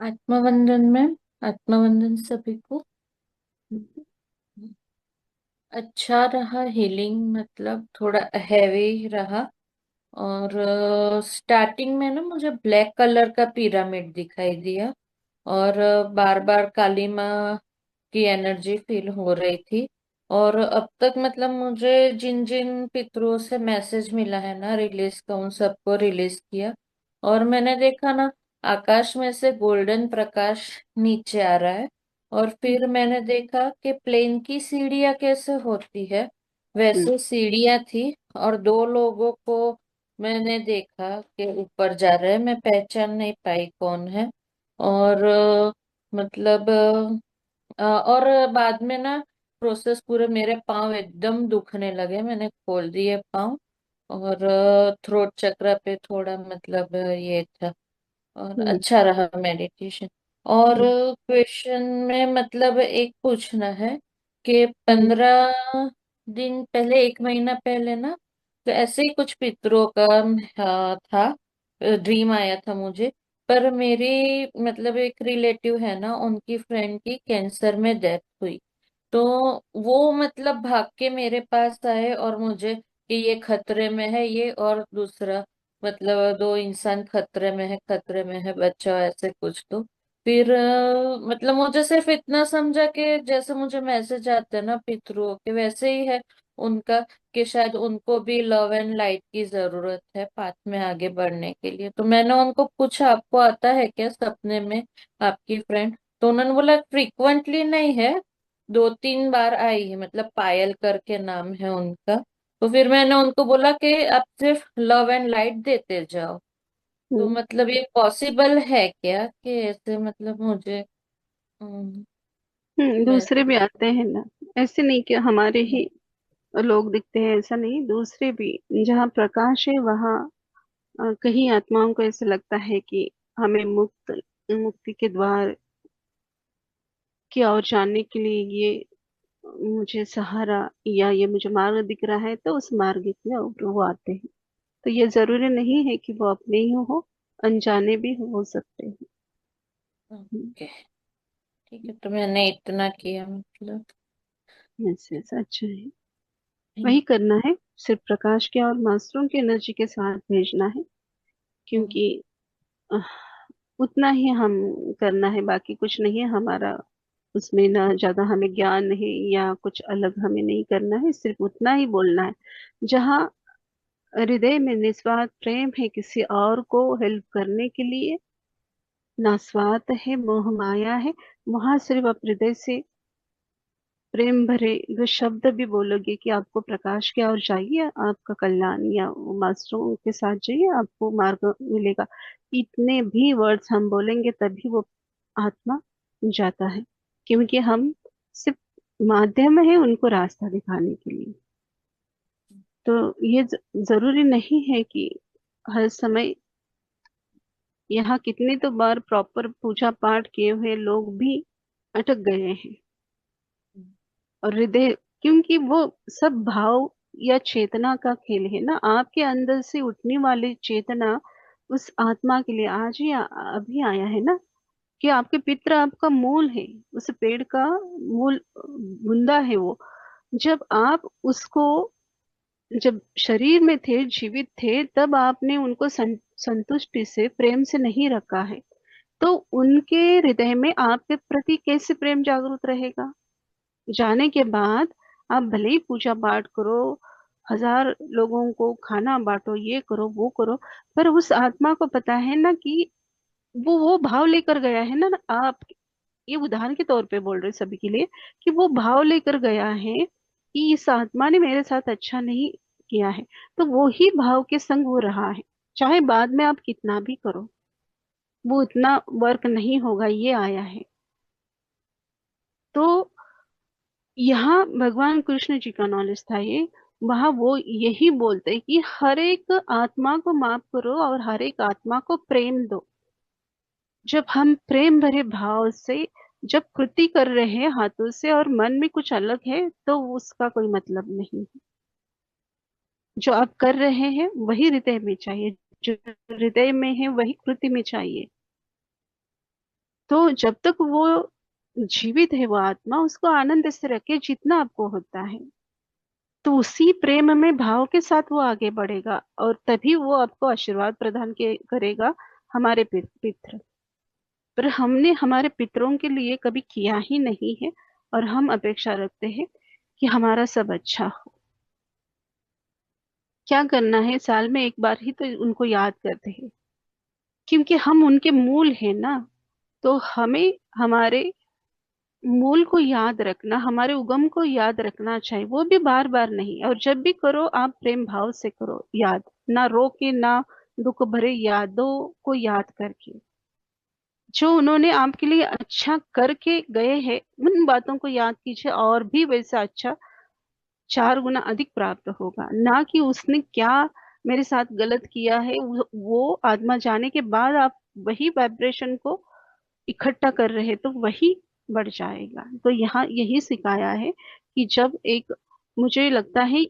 आत्मवंदन में आत्मवंदन सभी को। अच्छा रहा, हीलिंग मतलब थोड़ा हैवी रहा। और स्टार्टिंग में ना मुझे ब्लैक कलर का पिरामिड दिखाई दिया। और बार बार काली माँ की एनर्जी फील हो रही थी। और अब तक मतलब मुझे जिन जिन पितरों से मैसेज मिला है ना रिलीज का, उन सबको रिलीज किया। और मैंने देखा ना, आकाश में से गोल्डन प्रकाश नीचे आ रहा है। और फिर मैंने देखा कि प्लेन की सीढ़ियां कैसे होती है, वैसे सीढ़ियां थी। और दो लोगों को मैंने देखा कि ऊपर जा रहे हैं, मैं पहचान नहीं पाई कौन है। और मतलब और बाद में ना प्रोसेस पूरे, मेरे पाँव एकदम दुखने लगे, मैंने खोल दिए पाँव। और थ्रोट चक्र पे थोड़ा मतलब ये था। और हम्म। अच्छा रहा मेडिटेशन। और हम्म। क्वेश्चन में मतलब एक पूछना है कि हम्म। 15 दिन पहले, 1 महीना पहले ना, तो ऐसे ही कुछ पितरों का था, ड्रीम आया था मुझे। पर मेरी मतलब एक रिलेटिव है ना, उनकी फ्रेंड की कैंसर में डेथ हुई। तो वो मतलब भाग के मेरे पास आए और मुझे कि ये खतरे में है, ये और दूसरा मतलब दो इंसान खतरे में है, खतरे में है, बच्चा ऐसे कुछ। तो फिर मतलब मुझे सिर्फ इतना समझा कि जैसे मुझे मैसेज आते हैं ना पितरों के, वैसे ही है उनका, कि शायद उनको भी लव एंड लाइट की जरूरत है पाथ में आगे बढ़ने के लिए। तो मैंने उनको पूछा, आपको आता है क्या सपने में आपकी फ्रेंड? तो उन्होंने बोला फ्रिक्वेंटली नहीं है, 2-3 बार आई है, मतलब पायल करके नाम है उनका। तो फिर मैंने उनको बोला कि आप सिर्फ लव एंड लाइट देते जाओ। तो हम्म। मतलब ये पॉसिबल है क्या कि ऐसे मतलब मुझे दूसरे मैसेज। भी आते हैं ना। ऐसे नहीं कि हमारे ही लोग दिखते हैं, ऐसा नहीं, दूसरे भी। जहाँ प्रकाश है वहाँ कहीं आत्माओं को ऐसे लगता है कि हमें मुक्ति के द्वार की ओर जाने के लिए ये मुझे सहारा या ये मुझे मार्ग दिख रहा है, तो उस मार्ग में वो आते हैं। तो ये जरूरी नहीं है कि वो अपने ही हो, अनजाने भी हो सकते हैं। हम्म। ओके, ठीक है, तो मैंने इतना किया मतलब। ऐसे ऐसा अच्छा है। वही करना है। सिर्फ प्रकाश के और मास्टरों की एनर्जी के साथ भेजना है, क्योंकि अह, उतना ही हम करना है, बाकी कुछ नहीं है हमारा उसमें। ना ज्यादा हमें ज्ञान है या कुछ अलग हमें नहीं करना है, सिर्फ उतना ही बोलना है। जहाँ हृदय में निस्वार्थ प्रेम है किसी और को हेल्प करने के लिए, ना स्वार्थ है, मोह माया है, वहां सिर्फ आप हृदय से प्रेम भरे जो शब्द भी बोलोगे कि आपको प्रकाश की ओर चाहिए, आपका कल्याण या वो मास्टरों के साथ जाइए, आपको मार्ग मिलेगा, इतने भी वर्ड्स हम बोलेंगे तभी वो आत्मा जाता है। क्योंकि हम सिर्फ माध्यम है उनको रास्ता दिखाने के लिए। तो ये जरूरी नहीं है कि हर समय। यहाँ कितने तो बार प्रॉपर पूजा पाठ किए हुए लोग भी अटक गए हैं। और हृदय, क्योंकि वो सब भाव या चेतना का खेल है ना, आपके अंदर से उठने वाली चेतना उस आत्मा के लिए आज ही अभी आया है ना। कि आपके पितर आपका मूल है, उस पेड़ का मूल बुंदा है वो। जब आप उसको, जब शरीर में थे, जीवित थे, तब आपने उनको संतुष्टि से प्रेम से नहीं रखा है। तो उनके हृदय में आपके प्रति कैसे प्रेम जागरूक रहेगा? जाने के बाद आप भले ही पूजा पाठ करो, 1000 लोगों को खाना बांटो, ये करो वो करो, पर उस आत्मा को पता है ना कि वो भाव लेकर गया है ना। आप ये उदाहरण के तौर पे बोल रहे सभी के लिए, कि वो भाव लेकर गया है कि इस आत्मा ने मेरे साथ अच्छा नहीं किया है, तो वो ही भाव के संग हो रहा है। चाहे बाद में आप कितना भी करो, वो उतना वर्क नहीं होगा, ये आया है। तो यहाँ भगवान कृष्ण जी का नॉलेज था ये। वहां वो यही बोलते हैं कि हर एक आत्मा को माफ करो और हर एक आत्मा को प्रेम दो। जब हम प्रेम भरे भाव से जब कृति कर रहे हैं हाथों से और मन में कुछ अलग है, तो उसका कोई मतलब नहीं है। जो आप कर रहे हैं वही हृदय में चाहिए, जो हृदय में है वही कृति में चाहिए। तो जब तक वो जीवित है, वो आत्मा, उसको आनंद से रखे जितना आपको होता है। तो उसी प्रेम में भाव के साथ वो आगे बढ़ेगा, और तभी वो आपको आशीर्वाद प्रदान के करेगा। हमारे पितृ, पर हमने हमारे पितरों के लिए कभी किया ही नहीं है, और हम अपेक्षा रखते हैं कि हमारा सब अच्छा हो। क्या करना है, साल में एक बार ही तो उनको याद करते हैं, क्योंकि हम उनके मूल हैं ना। तो हमें हमारे मूल को याद रखना, हमारे उगम को याद रखना चाहिए, वो भी बार बार नहीं। और जब भी करो आप प्रेम भाव से करो, याद, ना रो के, ना दुख भरे यादों को याद करके। जो उन्होंने आपके लिए अच्छा करके गए हैं, उन बातों को याद कीजिए, और भी वैसा अच्छा 4 गुना अधिक प्राप्त होगा। ना कि उसने क्या मेरे साथ गलत किया है, वो आत्मा जाने के बाद आप वही वाइब्रेशन को इकट्ठा कर रहे हैं, तो वही बढ़ जाएगा। तो यहाँ यही सिखाया है कि जब एक, मुझे लगता है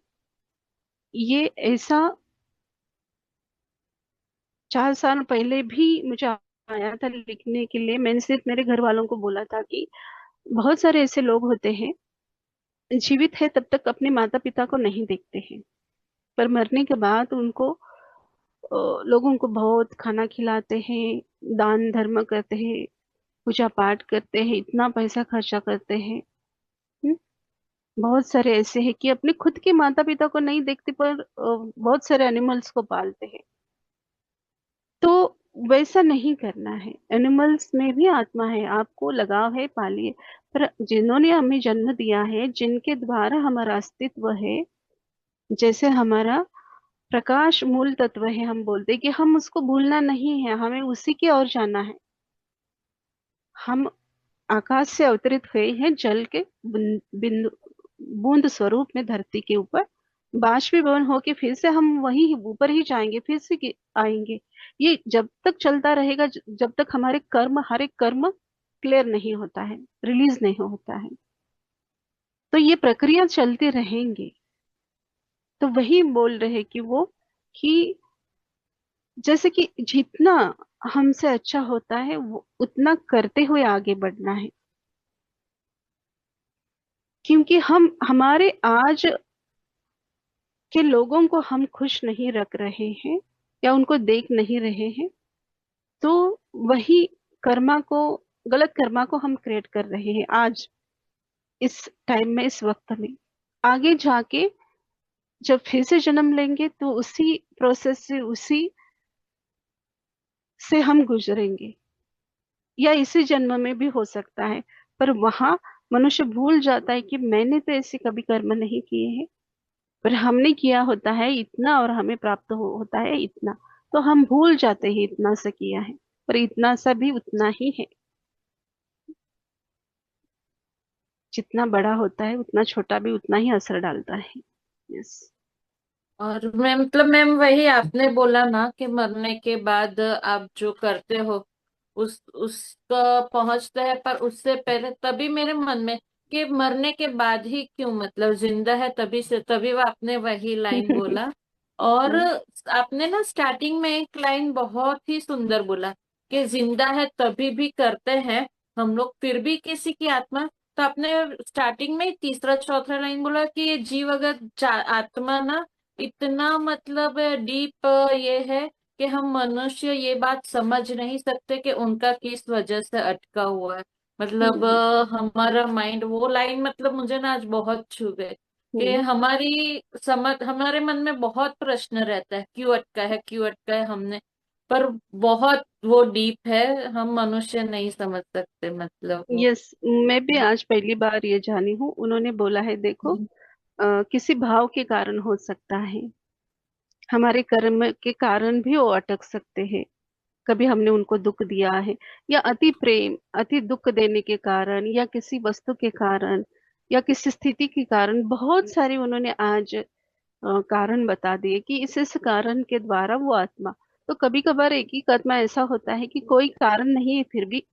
ये ऐसा 4 साल पहले भी मुझे आया था लिखने के लिए। मैंने सिर्फ मेरे घर वालों को बोला था कि बहुत सारे ऐसे लोग होते हैं, जीवित है तब तक अपने माता पिता को नहीं देखते हैं, पर मरने के बाद उनको, लोगों को बहुत खाना खिलाते हैं, दान धर्म करते हैं, पूजा पाठ करते हैं, इतना पैसा खर्चा करते हैं। हम्म? बहुत सारे ऐसे हैं कि अपने खुद के माता पिता को नहीं देखते, पर बहुत सारे एनिमल्स को पालते हैं। तो वैसा नहीं करना है। एनिमल्स में भी आत्मा है, आपको लगाव है, पालिए। पर जिन्होंने हमें जन्म दिया है, जिनके द्वारा हमारा अस्तित्व है, जैसे हमारा प्रकाश मूल तत्व है, हम बोलते हैं कि हम उसको भूलना नहीं है, हमें उसी की ओर जाना है। हम आकाश से अवतरित हुए हैं, जल के बिंदु, बूंद स्वरूप में धरती के ऊपर बाष्पीभवन होके फिर से हम वही ऊपर ही जाएंगे, फिर से आएंगे। ये जब तक चलता रहेगा, जब तक हमारे कर्म, हर एक कर्म क्लियर नहीं होता है, रिलीज नहीं होता है, तो ये प्रक्रिया चलती रहेंगी। तो वही बोल रहे कि वो, कि जैसे कि जितना हमसे अच्छा होता है, वो उतना करते हुए आगे बढ़ना है। क्योंकि हम हमारे आज के लोगों को हम खुश नहीं रख रहे हैं, या उनको देख नहीं रहे हैं, तो वही कर्मा को, गलत कर्मा को हम क्रिएट कर रहे हैं आज, इस टाइम में, इस वक्त में। आगे जाके जब फिर से जन्म लेंगे, तो उसी प्रोसेस से, उसी से हम गुजरेंगे, या इसी जन्म में भी हो सकता है। पर वहां मनुष्य भूल जाता है कि मैंने तो ऐसे कभी कर्म नहीं किए हैं, पर हमने किया होता है इतना, और हमें प्राप्त होता है इतना। तो हम भूल जाते हैं इतना सा किया है, पर इतना सा भी उतना ही है। जितना बड़ा होता है, उतना छोटा भी उतना ही असर डालता है। यस। और मैं मतलब मैम वही आपने बोला ना कि मरने के बाद आप जो करते हो उसका पहुंचता है, पर उससे पहले तभी मेरे मन में कि मरने के बाद ही क्यों, मतलब जिंदा है तभी से, तभी वो आपने वही लाइन बोला। और आपने ना स्टार्टिंग में एक लाइन बहुत ही सुंदर बोला कि जिंदा है तभी भी करते हैं हम लोग फिर भी किसी की आत्मा। तो आपने स्टार्टिंग में ही तीसरा चौथा लाइन बोला कि ये जीव अगर आत्मा ना इतना मतलब डीप ये है कि हम मनुष्य ये बात समझ नहीं सकते कि उनका किस वजह से अटका हुआ है। मतलब हम्म। हमारा माइंड, वो लाइन मतलब मुझे ना आज बहुत छू गए कि हम्म। हमारी समझ, हमारे मन में बहुत प्रश्न रहता है क्यों अटका है, क्यों अटका है हमने, पर बहुत वो डीप है, हम मनुष्य नहीं समझ सकते मतलब वो। यस, मैं भी आज पहली बार ये जानी हूँ। उन्होंने बोला है, देखो, किसी भाव के कारण हो सकता है, हमारे कर्म के कारण भी वो अटक सकते हैं। कभी हमने उनको दुख दिया है, या अति प्रेम, अति दुख देने के कारण, या किसी वस्तु के कारण, या किसी स्थिति के कारण, बहुत सारे उन्होंने आज कारण बता दिए कि इस कारण के द्वारा वो आत्मा। तो कभी कभार एक ही आत्मा ऐसा होता है कि कोई कारण नहीं है, फिर भी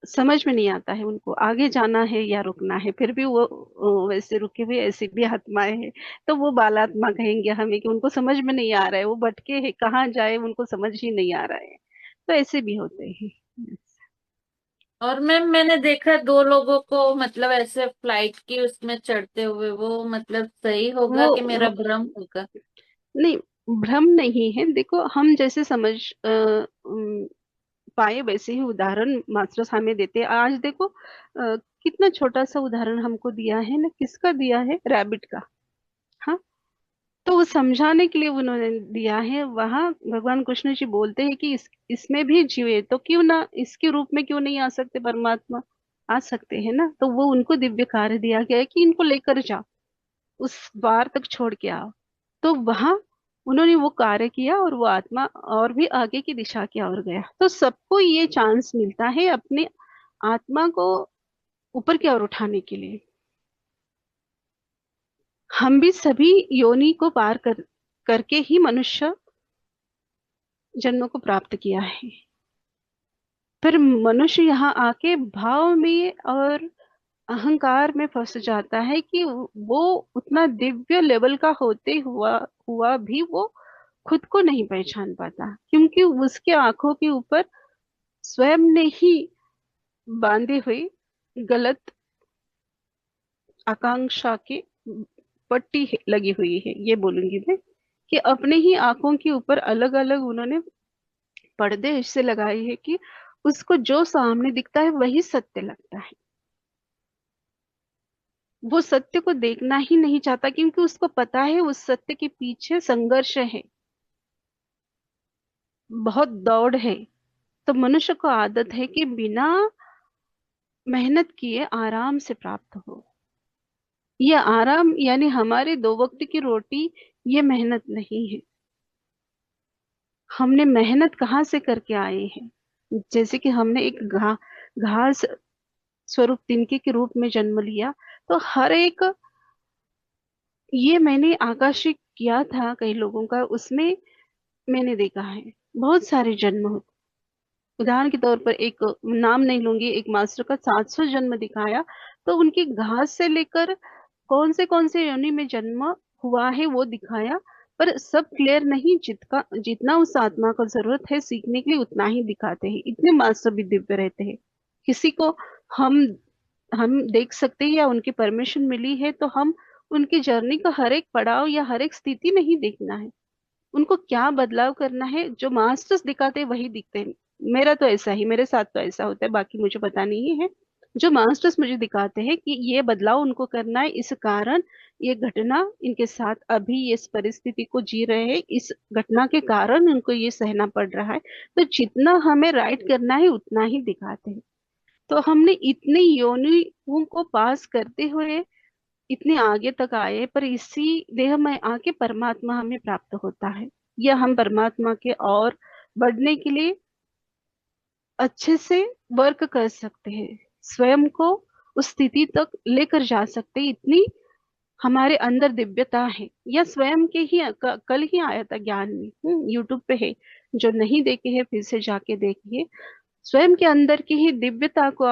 समझ में नहीं आता है उनको आगे जाना है या रुकना है, फिर भी वो वैसे रुके हुए, ऐसी भी आत्माएं हैं। तो वो बालात्मा कहेंगे हमें, कि उनको समझ में नहीं आ रहा है, वो भटके हैं, कहाँ जाए उनको समझ ही नहीं आ रहा है। तो ऐसे भी होते हैं। और मैम मैंने देखा दो लोगों को, मतलब ऐसे फ्लाइट की उसमें चढ़ते हुए, वो मतलब सही होगा कि मेरा वो भ्रम होगा? नहीं, भ्रम नहीं है। देखो, हम जैसे समझ पाए वैसे ही उदाहरण मास्टर हमें देते हैं। आज देखो, कितना छोटा सा उदाहरण हमको दिया है ना, किसका दिया है? रैबिट का। हाँ, तो वो समझाने के लिए उन्होंने दिया है। वहां भगवान कृष्ण जी बोलते हैं कि इसमें भी जीव है, तो क्यों ना इसके रूप में क्यों नहीं आ सकते परमात्मा? आ सकते हैं ना। तो वो उनको दिव्य कार्य दिया गया है कि इनको लेकर जाओ, उस द्वार तक छोड़ के आओ। तो वहां उन्होंने वो कार्य किया, और वो आत्मा और भी आगे की दिशा की ओर गया। तो सबको ये चांस मिलता है अपने आत्मा को ऊपर की ओर उठाने के लिए। हम भी सभी योनि को पार करके ही मनुष्य जन्म को प्राप्त किया है। पर मनुष्य यहाँ आके भाव में और अहंकार में फंस जाता है कि वो उतना दिव्य लेवल का होते हुआ हुआ भी वो खुद को नहीं पहचान पाता, क्योंकि उसके आंखों के ऊपर स्वयं ने ही बांधे हुए गलत आकांक्षा की पट्टी लगी हुई है। ये बोलूंगी मैं कि अपने ही आंखों के ऊपर अलग अलग उन्होंने पर्दे ऐसे लगाए हैं कि उसको जो सामने दिखता है वही सत्य लगता है। वो सत्य को देखना ही नहीं चाहता, क्योंकि उसको पता है उस सत्य के पीछे संघर्ष है, बहुत दौड़ है। तो मनुष्य को आदत है कि बिना मेहनत किए आराम से प्राप्त हो। ये आराम यानी हमारे दो वक्त की रोटी, ये मेहनत नहीं है। हमने मेहनत कहाँ से करके आए हैं? जैसे कि हमने एक घास स्वरूप तिनके के रूप में जन्म लिया, तो हर एक, ये मैंने आकाशिक किया था कई लोगों का, उसमें मैंने देखा है बहुत सारे जन्म होते। उदाहरण के तौर पर एक नाम नहीं लूंगी, एक मास्टर का 700 जन्म दिखाया। तो उनकी घास से लेकर कौन से योनि में जन्म हुआ है वो दिखाया। पर सब क्लियर नहीं, जितना जितना उस आत्मा को जरूरत है सीखने के लिए उतना ही दिखाते हैं। इतने मास्टर भी दिव्य रहते हैं। किसी को हम हम देख सकते हैं या उनकी परमिशन मिली है, तो हम उनकी जर्नी का हर एक पड़ाव या हर एक स्थिति नहीं देखना है। उनको क्या बदलाव करना है, जो मास्टर्स दिखाते हैं वही दिखते हैं। मेरा तो ऐसा ही, मेरे साथ तो ऐसा होता है, बाकी मुझे पता नहीं है। जो मास्टर्स मुझे दिखाते हैं कि ये बदलाव उनको करना है, इस कारण ये घटना इनके साथ अभी ये इस परिस्थिति को जी रहे हैं, इस घटना के कारण उनको ये सहना पड़ रहा है। तो जितना हमें राइट करना है उतना ही दिखाते हैं। तो हमने इतनी योनियों को पास करते हुए इतने आगे तक आए, पर इसी देह में आके परमात्मा हमें प्राप्त होता है। या हम परमात्मा के और बढ़ने के लिए अच्छे से वर्क कर सकते हैं, स्वयं को उस स्थिति तक लेकर जा सकते हैं। इतनी हमारे अंदर दिव्यता है। या स्वयं के ही कल ही आया था ज्ञान में, यूट्यूब पे है, जो नहीं देखे हैं फिर से जाके देखिए। स्वयं के अंदर की ही दिव्यता को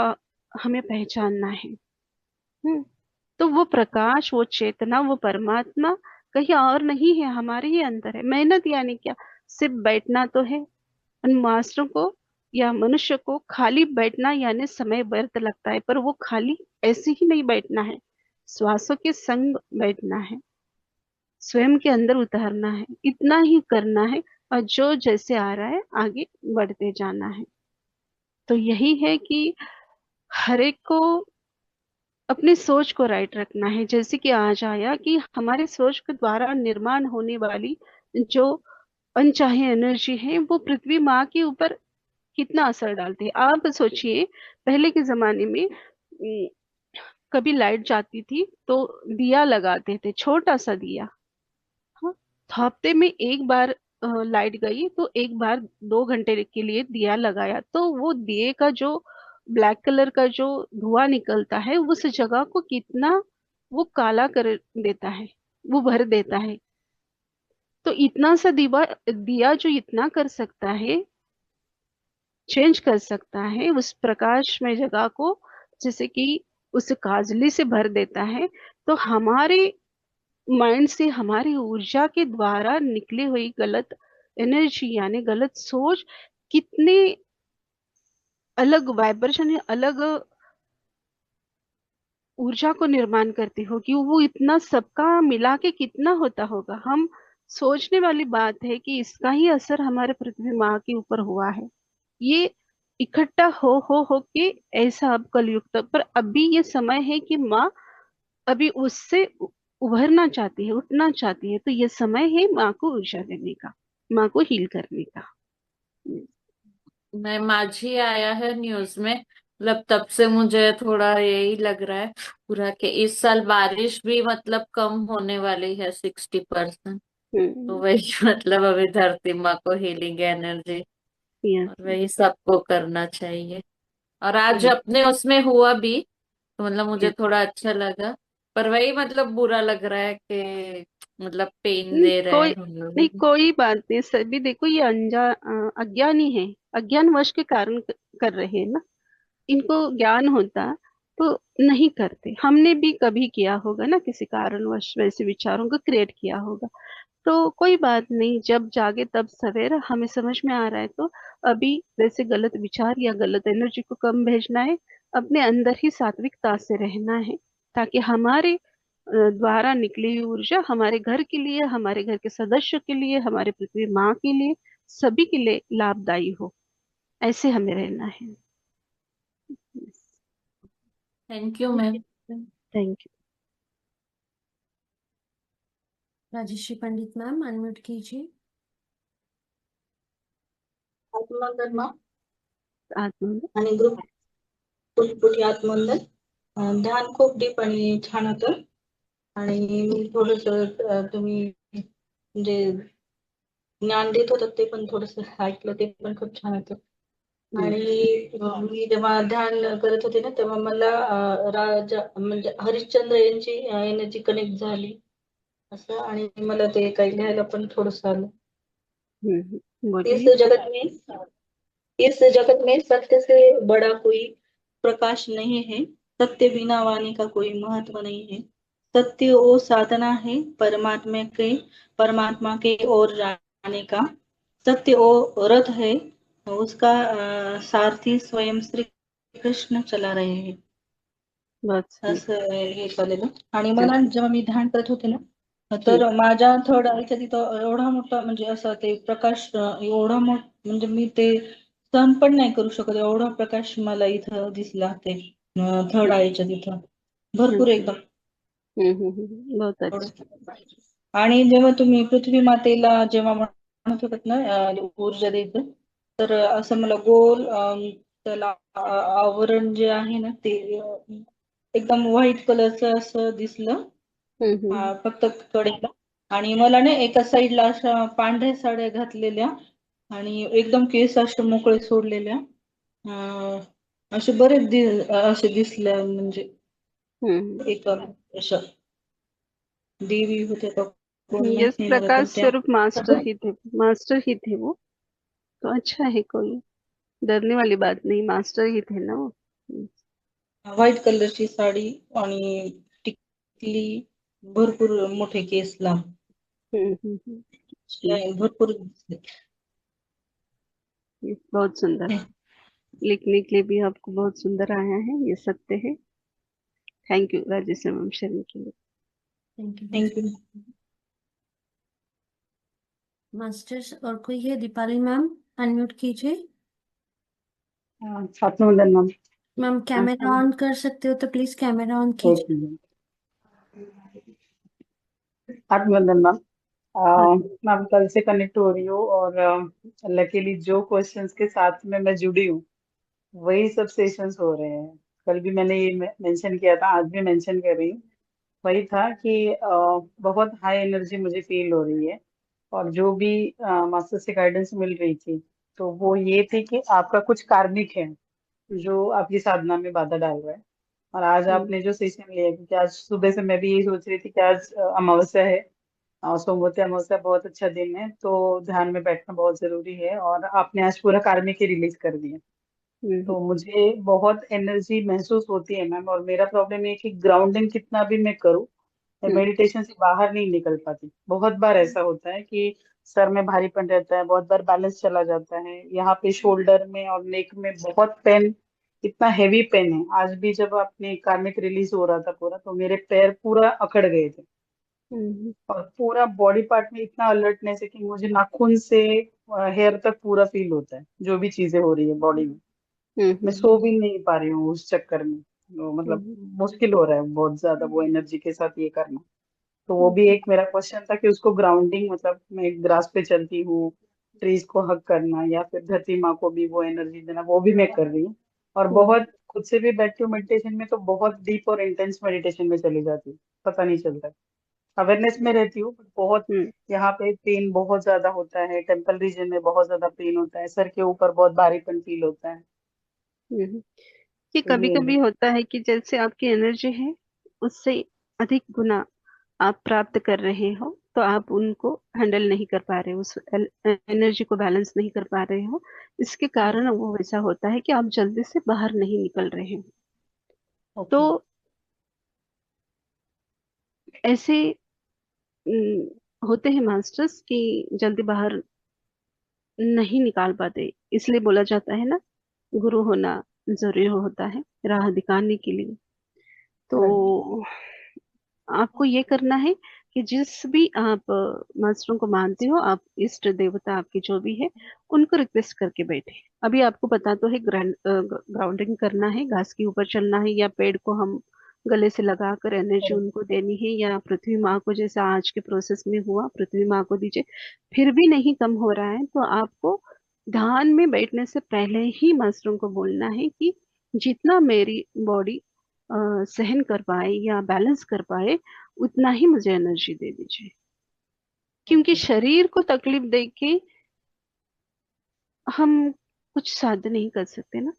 हमें पहचानना है। हम्म, तो वो प्रकाश, वो चेतना, वो परमात्मा कहीं और नहीं है, हमारे ही अंदर है। मेहनत यानी क्या? सिर्फ बैठना तो है। उन मास्टरों को या मनुष्य को खाली बैठना यानी समय व्यर्थ लगता है, पर वो खाली ऐसे ही नहीं बैठना है, श्वासों के संग बैठना है, स्वयं के अंदर उतारना है, इतना ही करना है। और जो जैसे आ रहा है आगे बढ़ते जाना है। तो यही है कि हर एक को अपनी सोच को राइट रखना है। जैसे कि आज आया कि हमारे सोच के द्वारा निर्माण होने वाली जो अनचाही एनर्जी है वो पृथ्वी माँ के ऊपर कितना असर डालती है। आप सोचिए, पहले के जमाने में कभी लाइट जाती थी तो दिया लगाते थे, छोटा सा दिया। हाँ, तो हफ्ते में एक बार लाइट गई तो एक बार 2 घंटे के लिए दिया लगाया, तो वो दिए का जो ब्लैक कलर का जो धुआं निकलता है उस जगह को कितना वो काला कर देता है, वो भर देता है। तो इतना सा दिया जो इतना कर सकता है, चेंज कर सकता है उस प्रकाशमय जगह को, जैसे कि उस काजली से भर देता है। तो हमारे माइंड से, हमारी ऊर्जा के द्वारा निकली हुई गलत एनर्जी यानी गलत सोच कितने अलग वाइब्रेशन, अलग ऊर्जा को निर्माण करती होगी। वो इतना सबका मिला के कितना होता होगा। हम सोचने वाली बात है कि इसका ही असर हमारे पृथ्वी माँ के ऊपर हुआ है। ये इकट्ठा हो के ऐसा अब कलयुग तक, पर अभी ये समय है कि माँ अभी उससे उभरना चाहती है, उठना चाहती है। तो ये समय है माँ को ऊर्जा देने का, माँ को हील करने का। मैं माझी आया है न्यूज में, मतलब तब से मुझे थोड़ा यही लग रहा है पूरा कि इस साल बारिश भी मतलब कम होने वाली है 60%। तो हम्म। वही मतलब अभी धरती माँ को हीलिंग एनर्जी, यस। और वही सबको करना चाहिए। और आज अपने उसमें हुआ भी, तो मतलब मुझे यस। थोड़ा अच्छा लगा। पर वही मतलब बुरा लग रहा है कि मतलब पेन नहीं दे रहे कोई, हैं हम नहीं लोग। कोई बात नहीं। सभी देखो ये अज्ञानी है, अज्ञानवश के कारण कर रहे हैं ना। इनको ज्ञान होता तो नहीं करते। हमने भी कभी किया होगा ना, किसी कारणवश वैसे विचारों को क्रिएट किया होगा। तो कोई बात नहीं, जब जागे तब सवेरा। हमें समझ में आ रहा है तो अभी वैसे गलत विचार या गलत एनर्जी को कम भेजना है। अपने अंदर ही सात्विकता से रहना है, ताकि हमारे द्वारा निकली हुई ऊर्जा हमारे घर के लिए, हमारे घर के सदस्यों के लिए, हमारे पृथ्वी माँ के लिए, सभी के लिए लाभदायी हो। ऐसे हमें रहना है। Thank you ma'am. Thank you. Rajshree Pandit ma'am unmute कीजिए। आत्मवंदन आत्मा। आणि ग्रुप पुटपुटी आत्मवंदन. ध्यान खूप डीप आणि छान होतं. आणि मी थोडस तुम्ही म्हणजे ज्ञान देत होतात ते पण थोडस ऐकलं, ते पण खूप छान होतं. हम्म। आणि मी जेव्हा ध्यान करत होते ना तेव्हा मला राजा म्हणजे हरिश्चंद्र यांची एनर्जी कनेक्ट झाली असं, आणि मला ते काही लिहायला पण थोडस आलं. इस बोलिए। जगत में इस जगत में सत्य से बड़ा कोई प्रकाश नहीं है। सत्य बिना वाणी का कोई महत्व नहीं है। सत्य वो साधना है परमात्मा के ओर जाने का। सत्य वो रथ है, उसका सारथी स्वयं श्री कृष्ण चला रहे हैं. बहुत सुंदर। असं हे चाललेलं. आणि चल। मला जेव्हा मी ध्यान करत होते ना, हम्म। तर माझ्या थर्ड आयच्या तिथं एवढा मोठा म्हणजे असं ते प्रकाश एवढा म्हणजे मी ते सहन पण नाही करू शकत, एवढा प्रकाश मला इथं दिसला ते थर्ड आयच्या तिथं भरपूर हम्म। एकदम. बहुत अच्छा। आणि जेव्हा तुम्ही पृथ्वी मातेला जेव्हा म्हणत होतात ना ऊर्जा द्यायचं, तर असं मला गोल त्याला आवरण जे आहे ना ते एकदम व्हाईट कलरचं असं दिसलं. फक्त कडेला. आणि मला ना एका साईडला अशा पांढऱ्या साड्या घातलेल्या आणि एकदम केस असे मोकळे सोडलेल्या अं, असे बरेच असे दिसल्या, म्हणजे हम्म। एक असं देवी होत्या का कोण यस, माहित नाही मला, प्रकाश तर त्या स्वरूप मास्टर ही थे, मास्टर ही थे वो। तो अच्छा है, कोई डरने वाली बात नहीं, मास्टर ही थे ना वो। व्हाईट कलरची साडी आणि टिकली, भरपूर मोठे केस लांब हम्म। भरपूर दिसले. बहुत सुंदर। लिखने के लिए भी आपको बहुत सुंदर आया है, ये सत्य है। Thank you Rajesh ma'am sharing के लिए। Thank you thank you. Masters. और कोई है? दीपाली मैम अनम्यूट कीजिए। आत्मवंदन मैम. मैम कैमरा ऑन कर सकते हो तो प्लीज कैमरा ऑन कीजिए। Okay ma'am. आत्मवंदन मैम. मैम कल से कनेक्ट हो रही हूँ और लकीली जो क्वेश्चंस के साथ में मैं जुड़ी हूँ वही सब सेशंस हो रहे हैं. कल भी मैंने ये मेंशन किया था, आज भी मेंशन कर रही हूँ. वही था कि बहुत हाई एनर्जी मुझे फील हो रही है. और जो भी मास्टर से गाइडेंस मिल रही थी तो वो ये थी कि आपका कुछ कार्मिक है जो आपकी साधना में बाधा डाल रहा है. और आज हम्म। आपने जो सेशन लिया, क्योंकि आज सुबह से मैं भी यही सोच रही थी कि आज अमावस्या है और सोमवती अमावस्या बहुत अच्छा दिन है, तो ध्यान में बैठना बहुत जरूरी है. और आपने आज पूरा कार्मिक ही रिलीज कर दिया, हम्म। तो मुझे बहुत एनर्जी महसूस होती है मैम. और मेरा प्रॉब्लम ये है कि ग्राउंडिंग कितना भी मैं करूँ, मैं हम्म। मेडिटेशन से बाहर नहीं निकल पाती. बहुत बार ऐसा होता है कि सर में भारीपन रहता है, बहुत बार बैलेंस चला जाता है, यहाँ पे शोल्डर में और नेक में बहुत पेन, इतना हेवी पेन है। आज भी जब अपने कार्निक रिलीज हो रहा था पूरा, तो मेरे पैर पूरा अकड़ गए थे। हम्म और पूरा बॉडी पार्ट में इतना अलर्टनेस है कि मुझे नाखून से हेयर तक पूरा फील होता है, जो भी चीजें हो रही है बॉडी में। हम्म मैं हम्म सो भी नहीं पा रही हूँ उस चक्कर में। तो मतलब हम्म मुश्किल हो रहा है बहुत ज्यादा वो एनर्जी के साथ ये करना। तो वो भी हम्म एक मेरा क्वेश्चन था कि उसको ग्राउंडिंग, मतलब मैं ग्रास पे चलती हूँ, ट्रीज को हक करना या फिर धरती माँ को भी वो एनर्जी देना, वो भी मैं कर रही हूँ। और हम्म बहुत खुद से भी बैठती हूँ मेडिटेशन में, तो बहुत डीप और इंटेंस मेडिटेशन में चली जाती हूँ, पता नहीं चलता। अवेयरनेस में रहती हूँ but बहुत, हम्म यहाँ पे पेन बहुत ज्यादा होता है, टेम्पल रीजन में बहुत ज्यादा पेन होता है, सर के ऊपर बहुत भारीपन फील होता है। हम्म। ये तो कभी ये कभी है। होता है कि जैसे आपकी एनर्जी है उससे अधिक गुना आप प्राप्त कर रहे हो, तो आप उनको हैंडल नहीं कर पा रहे हो, उस एनर्जी को बैलेंस नहीं कर पा रहे हो। इसके कारण वो वैसा होता है कि आप जल्दी से बाहर नहीं निकल रहे हो। तो ओके। ऐसे होते हैं मास्टर्स कि जल्दी बाहर नहीं निकाल पाते, इसलिए बोला जाता है ना, गुरु होना जरूरी होता है राह दिखाने के लिए। राइट। तो आपको ये करना है कि जिस भी आप मास्टरों को मानते हो, आप इष्ट देवता आपके जो भी है उनको रिक्वेस्ट करके बैठे। अभी आपको पता तो है ग्राउंडिंग करना है, घास के ऊपर चलना है, या पेड़ को हम गले से लगा कर एनर्जी उनको देनी है, या पृथ्वी माँ को जैसा आज के प्रोसेस में हुआ पृथ्वी माँ को दीजिए। फिर भी नहीं कम हो रहा है तो आपको ध्यान में बैठने से पहले ही मास्टरों को बोलना है कि जितना मेरी बॉडी सहन कर पाए या बैलेंस कर पाए उतना ही मुझे एनर्जी दे दीजिए। क्योंकि ओके। शरीर को तकलीफ दे के हम कुछ साध्य नहीं कर सकते ना।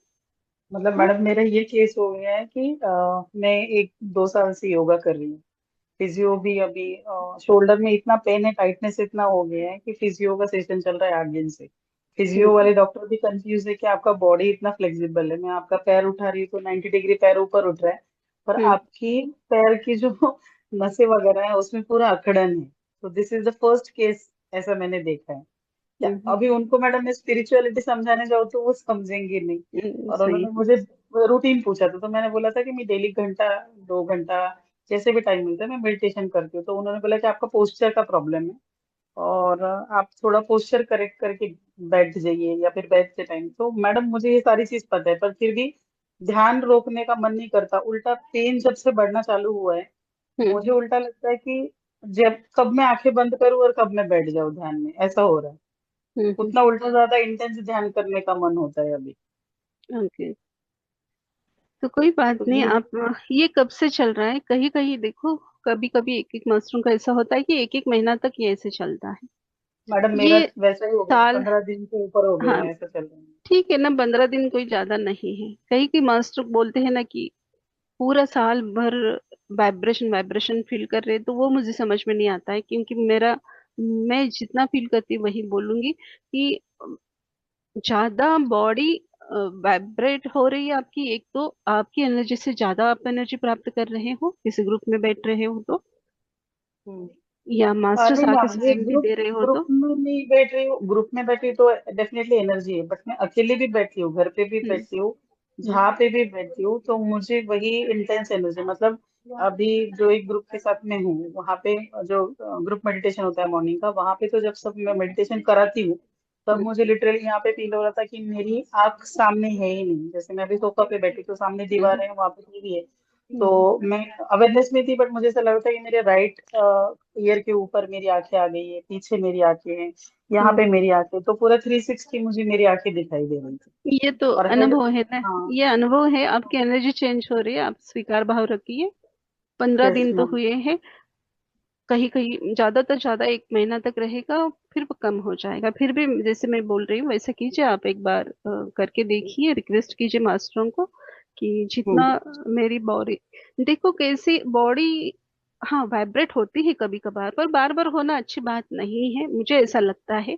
मतलब तो मैडम मेरा ये केस हो गया है कि मैं 1-2 साल से योगा कर रही हूँ। फिजियो भी अभी, शोल्डर में इतना पेन है, टाइटनेस इतना हो गया है कि फिजियो का सेशन चल रहा है 8 दिन से। फिजियो हम्म वाले डॉक्टर भी कंफ्यूज है कि आपका बॉडी इतना फ्लेक्सिबल है, मैं आपका पैर उठा रही हूँ तो 90 डिग्री पैर ऊपर उठ रहा है, पर हम्म आपकी पैर की जो नसें वगैरह है उसमें पूरा अकड़न है। तो this is the first case, ऐसा मैंने देखा है। क्या हम्म अभी उनको मैडम मैं स्पिरिचुअलिटी समझाने जाऊँ तो वो समझेंगे नहीं। और सही उन्होंने है। मुझे रूटीन पूछा था, तो मैंने बोला था कि मैं डेली घंटा 2 घंटा जैसे भी टाइम मिलता है मैं मेडिटेशन करती हूँ। तो उन्होंने बोला कि आपका पोस्चर का प्रॉब्लम है, और आप थोड़ा पोस्चर करेक्ट करके बैठ जाइए या फिर बैठते टाइम। तो मैडम मुझे ये सारी चीज पता है, पर फिर भी ध्यान रोकने का मन नहीं करता। उल्टा पेन जब से बढ़ना चालू हुआ है, मुझे हम्म उल्टा लगता है कि जब कब मैं आंखें बंद करूं और कब मैं बैठ जाऊं ध्यान में, ऐसा हो रहा है। हम्म उतना उल्टा ज्यादा इंटेंस ध्यान करने का मन होता है अभी। ओके। तो कोई बात तो नहीं, ये आप ये कब से चल रहा है? कहीं कहीं देखो, कभी कभी एक एक मास्टरों का ऐसा होता है कि एक एक महीना तक ये ऐसे चलता है। मैडम मेरा ये वैसा ही हो गया, साल, 15 दिन से ऊपर हो गए हाँ हैं, ऐसा चल रहा है। ठीक है ना, 15 दिन कोई ज्यादा नहीं है। कहीं की मास्टर बोलते हैं ना कि पूरा साल भर वाइब्रेशन वाइब्रेशन फील कर रहे हैं, तो वो मुझे समझ में नहीं आता है। क्योंकि मेरा, मैं जितना फील करती हूँ वही बोलूंगी कि ज्यादा बॉडी वाइब्रेट हो रही है आपकी, एक तो आपकी एनर्जी से ज्यादा आप एनर्जी प्राप्त कर रहे हो किसी ग्रुप में बैठ रहे हो तो, हम्म। या मास्टर्स नहीं आके मैम, ये सत्संग भी ग्रुप दे रहे हो ग्रुप तो। में नहीं बैठ रही हूँ, ग्रुप में बैठी तो डेफिनेटली एनर्जी है, बट मैं अकेले भी बैठती हूँ, घर पे भी हम्म बैठती हूँ, हम्म जहाँ पे भी बैठती हूँ, तो मुझे वही इंटेंस एनर्जी, मतलब अभी जो एक ग्रुप के साथ में हूँ वहाँ पे, जो ग्रुप मेडिटेशन होता है मॉर्निंग का, वहाँ पे तो जब सब मैं मेडिटेशन कराती हूँ, तब हम्म मुझे लिटरली यहाँ पे फील हो रहा था कि मेरी आंख सामने है ही नहीं। जैसे मैं अभी सोफा पे बैठी तो सामने हम्म दीवार है, वहाँ पे टीवी है। हम्म तो मैं अवेयरनेस में थी, बट मुझे ऐसा लग रहा था कि मेरे राइट ईयर के ऊपर मेरी आंखें आ गई है, पीछे मेरी आंखें हैं, यहाँ पे हम्म। मेरी आंखें, तो पूरा 360 मुझे मेरी आंखें दिखाई दे रही थी। ये तो और हेड, अनुभव है ना, हाँ। ये अनुभव है, आपकी एनर्जी चेंज हो रही है, आप स्वीकार भाव रखिए। 15 दिन तो मैम। हुए हैं, कहीं कहीं ज्यादातर ज्यादा एक महीना तक रहेगा, फिर वो कम हो जाएगा। फिर भी जैसे मैं बोल रही हूँ वैसा कीजिए, आप एक बार करके देखिए, रिक्वेस्ट कीजिए मास्टरों को कि जितना हम्म। मेरी बॉडी, देखो कैसी बॉडी, हाँ वाइब्रेट होती है कभी कभार, पर बार बार होना अच्छी बात नहीं है, मुझे ऐसा लगता है।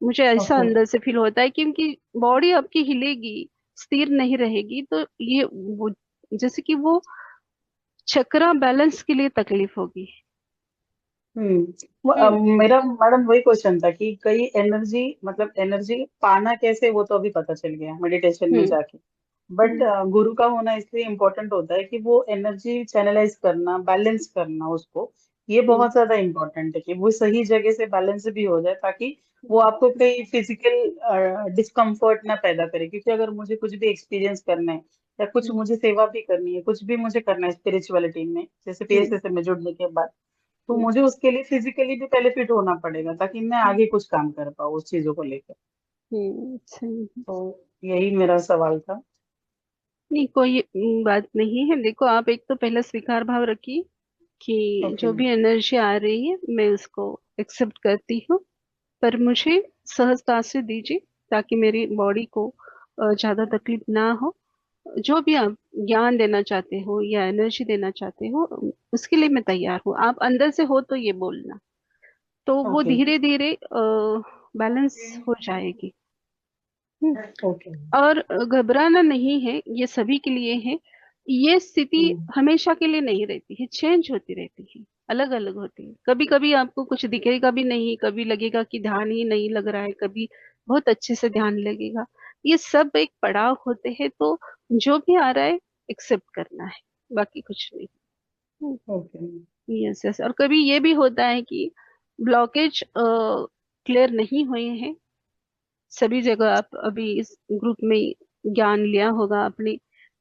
मुझे ऐसा ओके। अंदर से फील होता है, क्योंकि बॉडी आपकी हिलेगी, स्थिर नहीं रहेगी, तो ये वो, जैसे कि वो चक्रा बैलेंस के लिए तकलीफ होगी। हम्म हम्म मेरा मैडम वही क्वेश्चन था कि कई एनर्जी मतलब एनर्जी पाना कैसे, वो तो अभी पता चल गया मेडिटेशन में हम्म जाके। बट हम्म गुरु का होना इसलिए इम्पोर्टेंट होता है कि वो एनर्जी चैनलाइज करना, बैलेंस करना उसको, ये हम्म बहुत ज्यादा इम्पोर्टेंट है कि वो सही जगह से बैलेंस भी हो जाए, ताकि वो आपको कोई फिजिकल डिस्कम्फर्ट ना पैदा करे। क्योंकि अगर मुझे कुछ भी एक्सपीरियंस करना है या कुछ हम्म मुझे सेवा भी करनी है, कुछ भी मुझे करना है स्पिरिचुअलिटी में, जैसे हम्म पीएसए से मैं जुड़ने के बाद, तो हम्म मुझे उसके लिए फिजिकली भी पहले फिट होना पड़ेगा ताकि मैं हम्म आगे कुछ काम कर पाऊँ उस चीजों को लेकर। सही है। तो यही मेरा सवाल था। नहीं, कोई बात नहीं है। देखो, आप एक तो पहले स्वीकार भाव रखिए कि ओके जो भी एनर्जी आ रही है मैं उसको एक्सेप्ट करती हूँ, पर मुझे सहजता से दीजिए ताकि मेरी बॉडी को ज्यादा तकलीफ ना हो। जो भी आप ज्ञान देना चाहते हो या एनर्जी देना चाहते हो, उसके लिए मैं तैयार हूँ। आप अंदर से हो तो ये बोलना, तो वो ओके धीरे धीरे बैलेंस हो जाएगी। हम्म। ओके। और घबराना नहीं है, ये सभी के लिए है। ये स्थिति हम्म हमेशा के लिए नहीं रहती है, चेंज होती रहती है, अलग अलग होती है। कभी कभी आपको कुछ दिखेगा भी नहीं, कभी लगेगा कि ध्यान ही नहीं लग रहा है, कभी बहुत अच्छे से ध्यान लगेगा। ये सब एक पड़ाव होते हैं, तो जो भी आ रहा है एक्सेप्ट करना है, बाकी कुछ नहीं। ओके। Yes yes. और कभी ये भी होता है कि ब्लॉकेज क्लियर नहीं हुए हैं सभी जगह। आप अभी इस ग्रुप में ज्ञान लिया होगा आपने,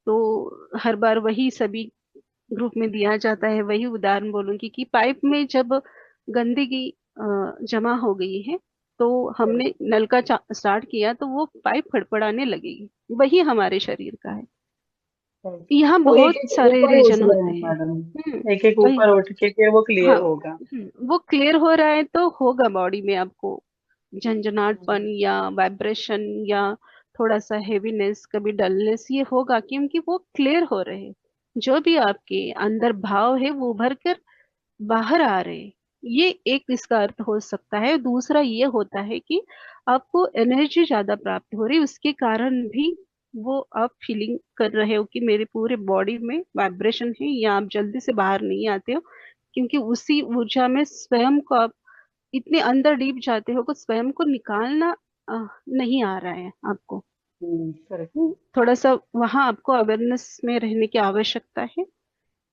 तो हर बार वही सभी ग्रुप में दिया जाता है। वही उदाहरण बोलूंगी कि पाइप में जब गंदगी जमा हो गई है, तो हमने नल का स्टार्ट किया तो वो पाइप फड़फड़ाने लगेगी। वही हमारे शरीर का है। यहाँ वो एक बहुत एक सारे ऊपर उठ रीजन रहे होते हैं हैं। मैडम, एक एक वही। ऊपर उठ के फिर वो क्लियर हाँ। होगा। वो क्लियर हो रहा है तो होगा बॉडी में आपको हम्म, झंझनाहटपन या वाइब्रेशन या थोड़ा सा हेवीनेस, कभी डलनेस, ये होगा क्योंकि वो क्लियर हो रहे हैं। जो भी आपके अंदर भाव है वो भर कर बाहर आ रहे हैं। ये एक इसका अर्थ हो सकता है। दूसरा ये होता है कि आपको एनर्जी ज्यादा प्राप्त हो रही है, उसके कारण भी वो आप फीलिंग कर रहे हो कि मेरे पूरे बॉडी में वाइब्रेशन है, या आप जल्दी से बाहर नहीं आते हो क्योंकि उसी ऊर्जा में स्वयं को आप इतने अंदर डीप जाते हो कि स्वयं को निकालना नहीं आ रहा है आपको। करेक्ट। थोड़ा सा वहां आपको अवेयरनेस में रहने की आवश्यकता है,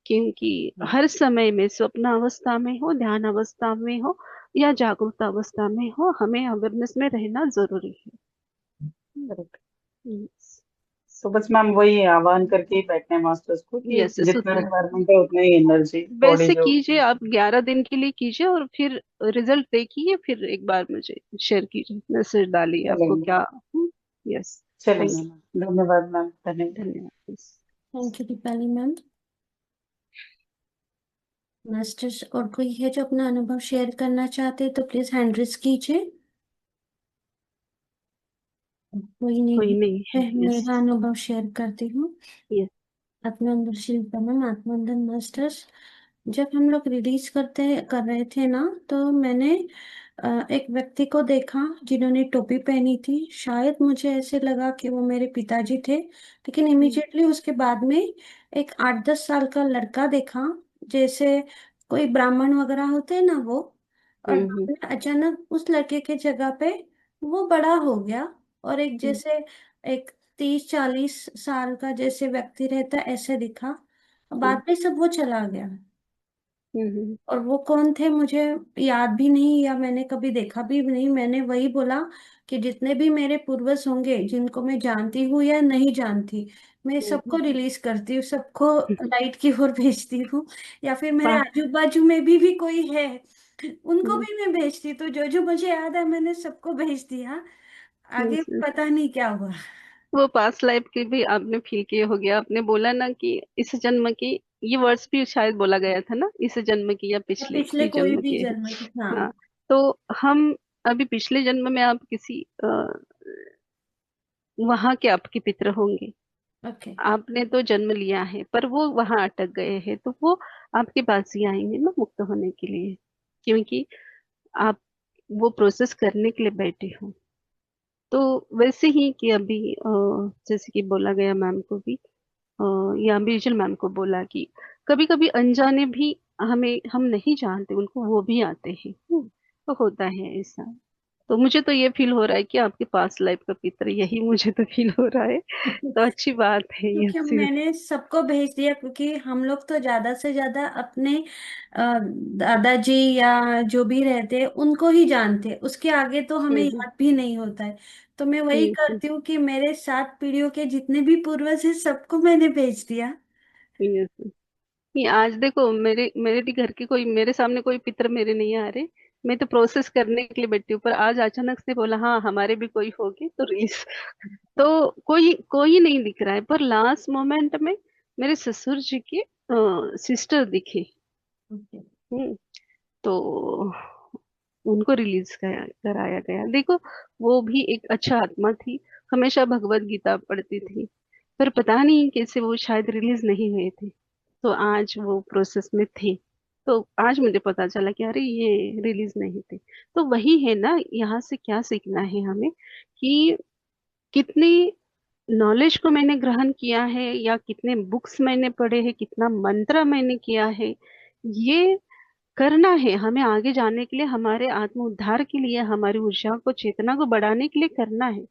क्योंकि हर समय में स्वप्न अवस्था में हो, ध्यान अवस्था में हो या जागरूक अवस्था में हो, हमें अवेयरनेस में रहना जरूरी है। करेक्ट। यस तो बस मैम वही आह्वान करके ही बैठे हैं मास्टर्स को कि यस यस। जितना रिक्वायरमेंट है उतना ही एनर्जी बॉडी वैसे जो। कीजिए, आप 11 दिन के लिए कीजिए और फिर रिजल्ट देखिए, फिर एक बार मुझे शेयर कीजिए, मैसेज डालिए आपको चलेंगे। क्या। यस। चलेंगे थैंक मैम, धन्यवाद मैम, धन्यवाद। यू। धन्यवाद। Thank you Deepali ma'am. Masters और कोई है जो अपना अनुभव शेयर करना चाहते हैं तो प्लीज हैंड रेज कीजिए। कोई कोई नहीं नहीं है। है, यस मेरा अनुभव शेयर करती हूँ। Yes. Atmanand Shilpa ma'am, Atmanand masters. जब हम लोग रिलीज कर रहे थे ना, तो मैंने एक व्यक्ति को देखा जिन्होंने टोपी पहनी थी। शायद मुझे ऐसे लगा कि वो मेरे पिताजी थे, लेकिन इमीडिएटली उसके बाद में एक 8-10 साल का लड़का देखा, जैसे कोई ब्राह्मण वगैरह होते हैं ना वो। और हम्म बाद में अचानक उस लड़के के जगह पे वो बड़ा हो गया, और एक हम्म जैसे एक 30-40 साल का जैसे व्यक्ति रहता है ऐसे दिखा। हम्म बाद में सब वो चला गया, हम्म और वो कौन थे मुझे याद भी नहीं, या मैंने कभी देखा भी नहीं। मैंने वही बोला कि जितने भी मेरे पूर्वज होंगे जिनको मैं जानती हूँ या नहीं जानती, मैं सबको हम्म रिलीज करती हूँ, सबको लाइट की ओर भेजती हूँ। या फिर मेरे वाह। आजू बाजू में भी कोई है, उनको हम्म, भी मैं भेजती। तो जो जो मुझे याद है मैंने सबको भेज दिया। आगे yes, yes। पता नहीं क्या हुआ। वो पास्ट लाइफ के भी आपने फील किए हो गया। आपने बोला ना कि इस जन्म की, ये वर्ड्स भी शायद बोला गया था ना, इस जन्म की या या पिछले पिछले भी कोई जन्म भी के हैं। जन्म की, हाँ। हाँ। तो हम अभी पिछले जन्म में आप किसी वहां के आपके पितर होंगे। ओके। आपने तो जन्म लिया है पर वो वहां अटक गए हैं, तो वो आपके पास ही आएंगे ना मुक्त होने के लिए, क्योंकि आप वो प्रोसेस करने के लिए बैठे हो। तो वैसे ही कि अभी जैसे कि बोला गया मैम को भी, या बीजल मैम को बोला कि कभी कभी अनजाने भी हम नहीं जानते उनको, वो भी आते हैं। तो होता है ऐसा। तो मुझे तो ये फील हो रहा है कि आपके पास लाइफ का पितर यही, मुझे तो फील हो रहा है। तो अच्छी बात है ये क्योंकि सिर्फ। मैंने सबको भेज दिया, क्योंकि हम लोग तो ज्यादा से ज्यादा अपने दादाजी या जो भी रहते हैं उनको ही जानते हैं, उसके आगे तो हमें हम्म याद भी नहीं होता है। तो मैं वही हम्म करती हूँ कि मेरे 7 पीढ़ियों के जितने भी पूर्वज हैं सबको मैंने भेज दिया। yes, ये आज देखो, मेरे मेरे भी घर के कोई, मेरे सामने कोई पितर मेरे नहीं आ रहे। मैं तो प्रोसेस करने के लिए बैठी हूँ, पर आज अचानक से बोला हाँ हमारे भी कोई होगी तो रिलीज। तो कोई कोई नहीं दिख रहा है, पर लास्ट मोमेंट में मेरे ससुर जी की सिस्टर दिखी। Okay. हम्म, तो उनको रिलीज कराया गया। देखो, वो भी एक अच्छा आत्मा थी, हमेशा भगवत गीता पढ़ती थी, पर पता नहीं कैसे वो शायद रिलीज नहीं हुए थे। तो आज वो प्रोसेस में थे। तो आज मुझे पता चला कि अरे ये रिलीज नहीं थे। तो वही है ना, यहाँ से क्या सीखना है हमें, कि कितनी नॉलेज को मैंने ग्रहण किया है, या कितने बुक्स मैंने पढ़े हैं, कितना मंत्र मैंने किया है, ये करना है हमें आगे जाने के लिए, हमारे आत्म उद्धार के लिए, हमारी ऊर्जा को, चेतना को बढ़ाने के लिए करना है।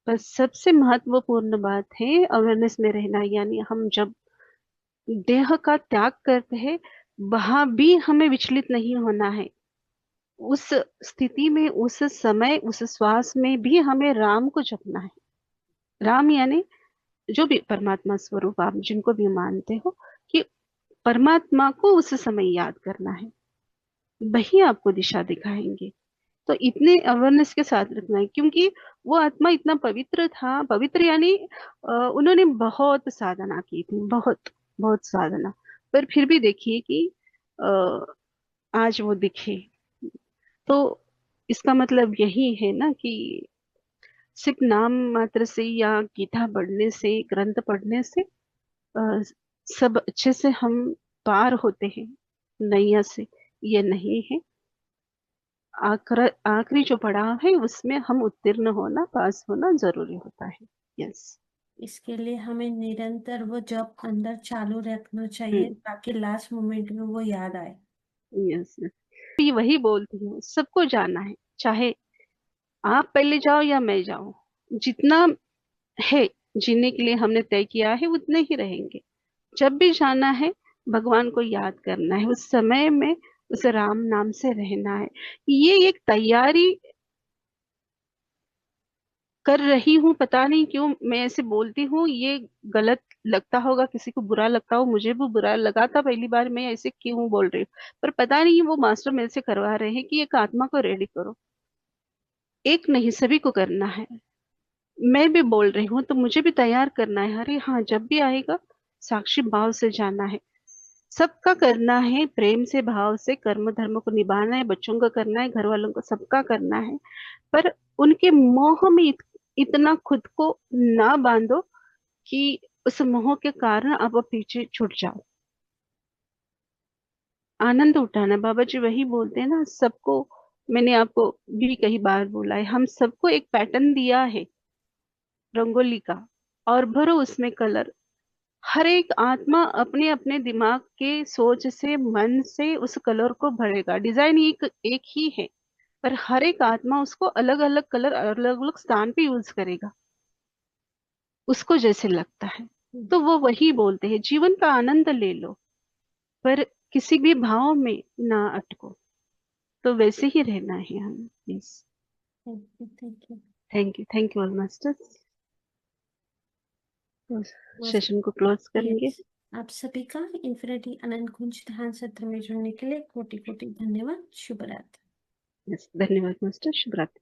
बस सबसे महत्वपूर्ण बात है अवेयरनेस में रहना। यानी हम जब देह का त्याग करते हैं, वहां भी हमें विचलित नहीं होना है। उस स्थिति में, उस समय, उस श्वास में भी हमें राम को जपना है। राम यानी जो भी परमात्मा स्वरूप आप जिनको भी मानते हो, कि परमात्मा को उस समय याद करना है, वही आपको दिशा दिखाएंगे। तो इतने अवेयरनेस के साथ रखना है, क्योंकि वो आत्मा इतना पवित्र था। पवित्र यानी उन्होंने बहुत साधना की थी, बहुत बहुत साधना, पर फिर भी देखिए कि अ, आज वो दिखे। तो इसका मतलब यही है ना कि सिर्फ नाम मात्र से या गीता पढ़ने से, ग्रंथ पढ़ने से सब अच्छे से हम पार होते हैं नैया से, ये नहीं है। आखिरी जो पड़ाव है उसमें हम उत्तीर्ण होना, पास होना जरूरी होता है। यस। इसके लिए हमें निरंतर वो जॉब अंदर चालू रखना चाहिए, हम्म। ताकि लास्ट मोमेंट में वो याद आए। यस। ये वही बोलती हूँ, सबको जाना है, चाहे आप पहले जाओ या मैं जाऊं। जितना है जीने के लिए हमने तय किया है, उतने ही रहेंगे। जब भी जाना है, भगवान को याद करना है, उस समय में उस राम नाम से रहना है। ये एक तैयारी कर रही हूँ। पता नहीं क्यों मैं ऐसे बोलती हूँ, ये गलत लगता होगा, किसी को बुरा लगता हो, मुझे भी बुरा लगा था पहली बार, मैं ऐसे क्यों बोल रही हूँ। पर पता नहीं वो मास्टर मेरे से करवा रहे हैं कि एक आत्मा को रेडी करो। एक नहीं, सभी को करना है। मैं भी बोल रही हूँ तो मुझे भी तैयार करना है। अरे हाँ, जब भी आएगा साक्षी भाव से जाना है, सबका करना है, प्रेम से, भाव से कर्म धर्म को निभाना है, बच्चों का करना है, घर वालों को, सबका करना है। पर उनके मोह में इतना खुद को ना बांधो कि उस मोह के कारण आप पीछे छूट जाओ। आनंद उठाना, बाबा जी वही बोलते हैं ना सबको। मैंने आपको भी कई बार बोला है, हम सबको एक पैटर्न दिया है रंगोली का, और भरो उसमें कलर। हर एक आत्मा अपने अपने दिमाग के सोच से, मन से उस कलर को भरेगा। डिजाइन एक एक ही है, पर हर एक आत्मा उसको अलग अलग कलर, अलग अलग स्थान पे यूज करेगा, उसको जैसे लगता है। तो वो वही बोलते हैं, जीवन का आनंद ले लो, पर किसी भी भाव में ना अटको। तो वैसे ही रहना है हमें। Yes. Thank you, thank you. Thank you all masters. मस्त। सेशन को क्लोज करेंगे। यस। आप सभी का इन्फिनिटी अनंत कुंज ध्यान सत्र में जुड़ने के लिए कोटि कोटि धन्यवाद। शुभ रात्रि। यस, धन्यवाद मास्टर, शुभ रात्रि।